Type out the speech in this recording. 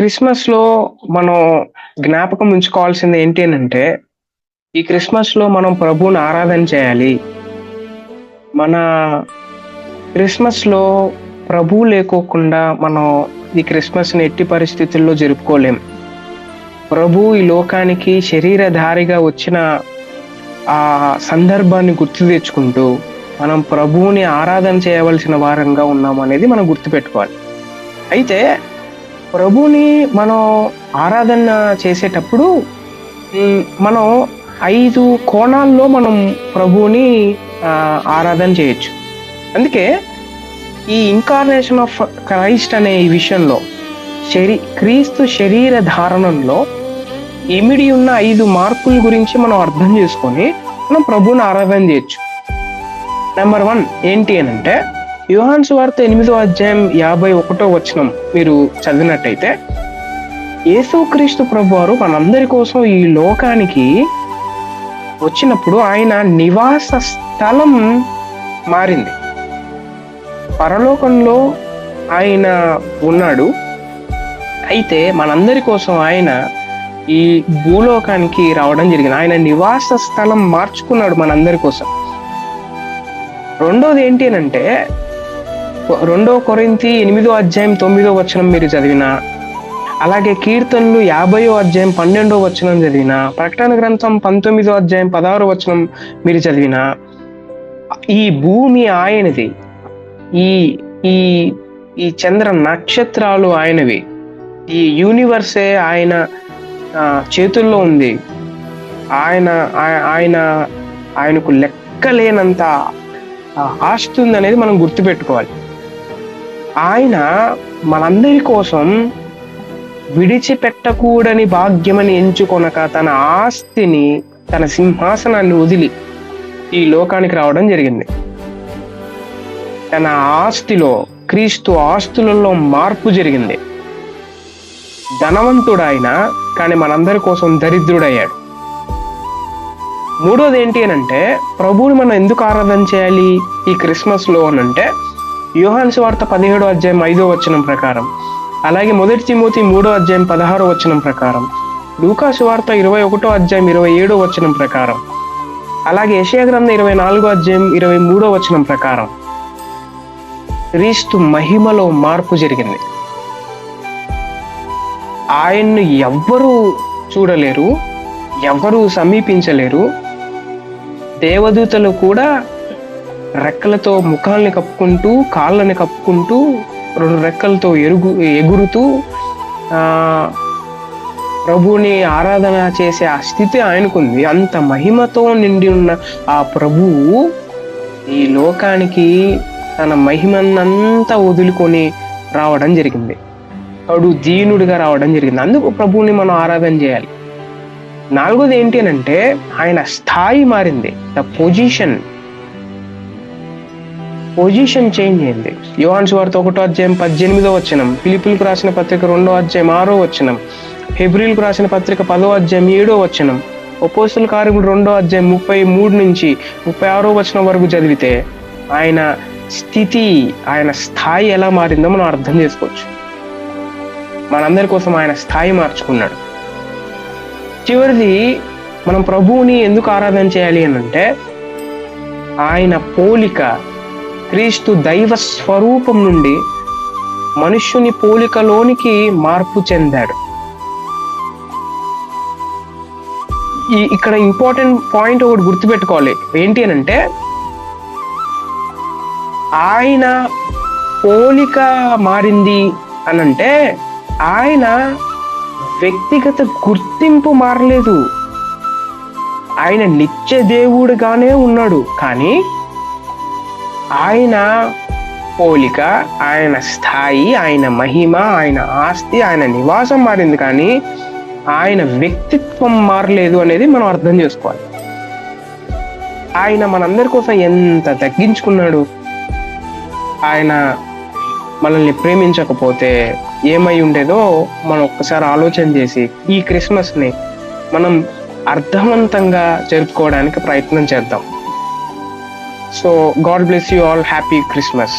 క్రిస్మస్‌లో మనం జ్ఞాపకం ఉంచుకోవాల్సింది ఏంటి అనంటే, ఈ క్రిస్మస్‌లో మనం ప్రభువుని ఆరాధన చేయాలి. మన క్రిస్మస్‌లో ప్రభువు లేకోకుండా మనం ఈ క్రిస్మస్‌ని ఎట్టి పరిస్థితుల్లో జరుపుకోలేం. ప్రభువు ఈ లోకానికి శరీరధారిగా వచ్చిన ఆ సందర్భాన్ని గుర్తు తెచ్చుకుంటూ, మనం ప్రభువుని ఆరాధన చేయవలసిన వారంగా ఉన్నామనేది మనం గుర్తుపెట్టుకోవాలి. అయితే ప్రభువుని మనం ఆరాధన చేసేటప్పుడు మనం 5 కోణాల్లో మనం ప్రభువుని ఆరాధన చేయొచ్చు. అందుకే ఈ ఇన్కార్నేషన్ ఆఫ్ క్రైస్ట్ అనే ఈ విషయంలో క్రీస్తు శరీర ధారణంలో ఇమిడి ఉన్న 5 మార్పుల గురించి మనం అర్థం చేసుకొని మనం ప్రభువుని ఆరాధన చేయొచ్చు. నెంబర్ 1 ఏంటి అనంటే, యోహాను సువార్త 8వ అధ్యాయం 51వ వచనం మీరు చదివినట్టయితే, యేసుక్రీస్తు ప్రభువారు మనందరి కోసం ఈ లోకానికి వచ్చినప్పుడు ఆయన నివాస స్థలం మారింది. పరలోకంలో ఆయన ఉన్నాడు. అయితే మనందరి కోసం ఆయన ఈ భూలోకానికి రావడం జరిగింది. ఆయన నివాస స్థలం మార్చుకున్నాడు మనందరి కోసం. రెండోది ఏంటి అనంటే, 2 కొరింథీ 8వ అధ్యాయం 9వ వచనం మీరు చదివినా, అలాగే కీర్తనలు 50వ అధ్యాయం 12వ వచనం చదివినా, ప్రకటన గ్రంథం 19వ అధ్యాయం 16వ వచనం మీరు చదివినా, ఈ భూమి ఆయనది, ఈ ఈ ఈ చంద్ర నక్షత్రాలు ఆయనవి, ఈ యూనివర్సే ఆయన చేతుల్లో ఉంది. ఆయనకు లెక్కలేనంత ఆస్తి ఉందనేది మనం గుర్తుపెట్టుకోవాలి. ఆయన మనందరి కోసం విడిచిపెట్టకూడని భాగ్యమని ఎంచుకొనక తన ఆస్తిని, తన సింహాసనాన్ని వదిలి ఈ లోకానికి రావడం జరిగింది. తన ఆస్తిలో, క్రీస్తు ఆస్తులలో మార్పు జరిగింది. ధనవంతుడు ఆయన, కానీ మనందరి కోసం దరిద్రుడయ్యాడు. మూడోది ఏంటి అనంటే, ప్రభువుని మనం ఎందుకు ఆరాధన చేయాలి ఈ క్రిస్మస్లో అనంటే, యోహాను సువార్త 17వ అధ్యాయం 5వ వచనం ప్రకారం, అలాగే 1 తిమోతి 3వ అధ్యాయం 16వ వచనం ప్రకారం, లూకా సువార్త 21వ అధ్యాయం 27వ వచనం ప్రకారం, అలాగే యెషయా గ్రంథం 24వ అధ్యాయం 23వ వచనం ప్రకారం క్రీస్తు మహిమలో మార్పు జరిగింది. ఆయన్ను ఎవ్వరూ చూడలేరు, ఎవ్వరూ సమీపించలేరు. దేవదూతలు కూడా రెక్కలతో ముఖాలని కప్పుకుంటూ, కాళ్ళని కప్పుకుంటూ, 2 రెక్కలతో ఎగురుతూ ప్రభువుని ఆరాధన చేసే ఆ స్థితి ఆయనకుంది. అంత మహిమతో నిండి ఉన్న ఆ ప్రభువు ఈ లోకానికి తన మహిమనంతా వదులుకొని రావడం జరిగింది. కడు దీనుడిగా రావడం జరిగింది. అందుకు ప్రభువుని మనం ఆరాధన చేయాలి. 4వది ఏంటి అనంటే, ఆయన స్థాయి మారింది. ద పొజిషన్ చేంజ్ అయింది. యోహాను సువార్త 1వ అధ్యాయం 18వ వచనం, ఫిలిప్పీయులకు రాసిన పత్రిక 2వ అధ్యాయం 6వ వచనం, హెబ్రీయులకు రాసిన పత్రిక 10వ అధ్యాయం 7వ వచనం, అపోస్తలుల కార్యములు 2వ అధ్యాయం 33 నుంచి 36వ వచనం వరకు చదివితే ఆయన స్థితి, ఆయన స్థాయి ఎలా మారిందో మనం అర్థం చేసుకోవచ్చు. మనందరి కోసం ఆయన స్థాయి మార్చుకున్నాడు. చివరిది, మనం ప్రభువుని ఎందుకు ఆరాధన చేయాలి అనంటే, ఆయన పోలిక, క్రీస్తు దైవ స్వరూపం నుండి మనుష్యుని పోలికలోనికి మార్పు చెందాడు. ఇక్కడ ఇంపార్టెంట్ పాయింట్ ఒకటి గుర్తుపెట్టుకోవాలి. ఏంటి అనంటే, ఆయన పోలిక మారింది అనంటే ఆయన వ్యక్తిగత గుర్తింపు మారలేదు. ఆయన నిత్య దేవుడుగానే ఉన్నాడు, కానీ ఆయన పోలిక, ఆయన స్థాయి, ఆయన మహిమ, ఆయన ఆస్తి, ఆయన నివాసం మారింది, కానీ ఆయన వ్యక్తిత్వం మారలేదు అనేది మనం అర్థం చేసుకోవాలి. ఆయన మనందరి కోసం ఎంత తగ్గించుకున్నాడు. ఆయన మనల్ని ప్రేమించకపోతే ఏమై ఉండేదో మనం ఒక్కసారి ఆలోచన చేసి ఈ క్రిస్మస్ని మనం అర్థవంతంగా జరుపుకోవడానికి ప్రయత్నం చేద్దాం. So God bless you all. Happy Christmas.